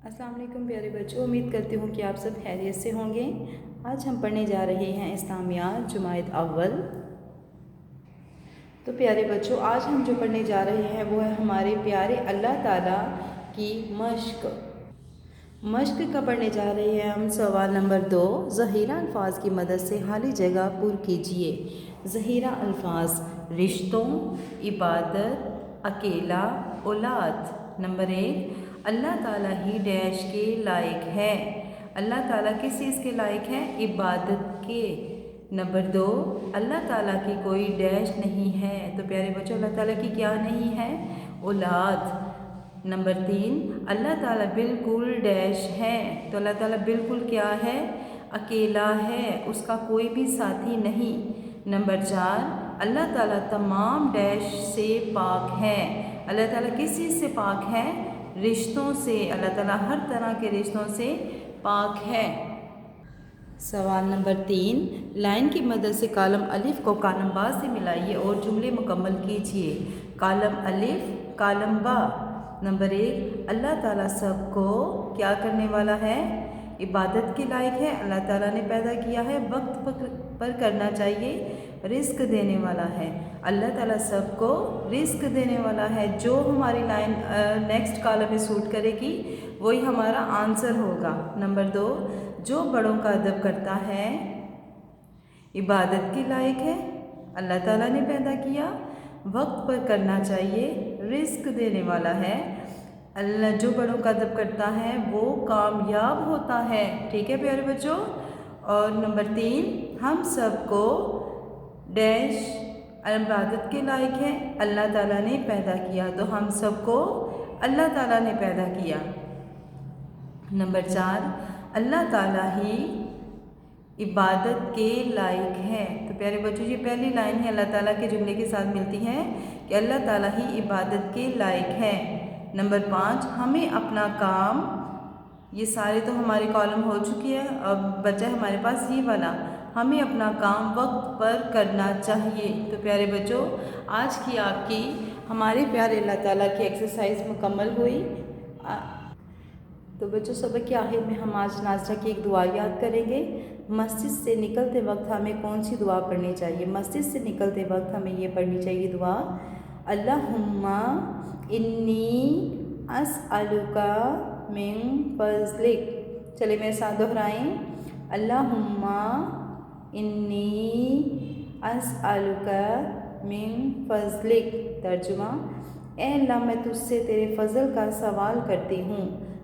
अस्सलाम वालेकुम प्यारे बच्चों, उम्मीद करती हूँ कि आप सब खैरियत से होंगे। आज हम पढ़ने जा रहे हैं इस्लामियात जुमायत अव्वल। तो प्यारे बच्चों, आज हम जो पढ़ने जा रहे हैं वो है हमारे प्यारे अल्लाह ताला की मश्क का पढ़ने जा रहे हैं हम। सवाल नंबर 2, ज़हीरा अल्फाज की मदद से खाली जगह पुर कीजिए। ज़हीरा अल्फाज: रिश्तों, इबादत, अकेला, औलाद। नंबर 1, अल्लाह ताला ही डैश के लायक है। अल्लाह ताला किस चीज़ के लायक है? इबादत के। नंबर 2, अल्लाह ताला की कोई डैश नहीं है। तो प्यारे बच्चों, अल्लाह ताला की क्या नहीं है? औलाद। नंबर 3, अल्लाह ताला बिल्कुल डैश है। तो अल्लाह ताला बिल्कुल क्या है? अकेला है, उसका कोई भी साथी नहीं। नंबर 4, अल्लाह ताला तमाम डैश से पाक है। अल्लाह ताला किस चीज़ से पाक है? रिश्तों से। अल्लाह ताला हर तरह के रिश्तों से पाक है। सवाल नंबर 3, लाइन की मदद से कालम अलिफ को कालम बा से मिलाइए और जुमले मुकम्मल कीजिए। कालम अलिफ, कालम बा। नंबर 1, अल्लाह ताला सबको क्या करने वाला है? इबादत के लायक है। अल्लाह ताला ने पैदा किया है, वक्त पर करना चाहिए, रिस्क देने वाला है। अल्लाह ताला सबको रिस्क देने वाला है। जो हमारी लाइन नेक्स्ट कॉलम में सूट करेगी वही हमारा आंसर होगा। नंबर 2, जो बड़ों का अदब करता है, इबादत के लायक है, अल्लाह ताला ने पैदा किया, वक्त पर करना चाहिए, रिस्क देने वाला है। अल्लाह जो बड़ों का अदब करता है वो कामयाब होता है। ठीक है प्यारे बच्चों। और नंबर 3, हम सबको डैश इबादत के लायक है, अल्लाह ताला ने पैदा किया। तो हम सबको अल्लाह ताला ने पैदा किया। नंबर 4, अल्लाह ताला ही इबादत के लायक है। तो प्यारे बच्चों, ये पहली लाइन है अल्लाह ताला के जुमले के साथ मिलती है कि अल्लाह ताला ही इबादत के लायक है। नंबर 5, हमें अपना काम, ये सारे तो हमारे कॉलम हो चुकी है, अब बचा है हमारे पास ये वाला, हमें अपना काम वक्त पर करना चाहिए। तो प्यारे बच्चों, आज की आपकी हमारे प्यारे अल्लाह ताला की एक्सरसाइज मुकम्मल हुई। तो बच्चों, सबक के आखिर में हम आज नाज़रा की एक दुआ याद करेंगे। मस्जिद से निकलते वक्त हमें कौन सी दुआ पढ़नी चाहिए? मस्जिद से निकलते वक्त हमें ये पढ़नी चाहिए दुआ, अल्लाहुम्मा इन्नी अस्अलुका मिन फज़लिक। चले मेरे साथ दोहराएं, अल्लाहुम्मा इन्नी अस्अलुका मिन फज़लिक। तर्जुमा, ए अल्लाह, मैं तुझसे तेरे फ़ज़ल का सवाल करती हूँ।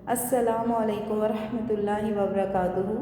अस्सलामु अलैकुम व रहमतुल्लाहि व बरकातुहू।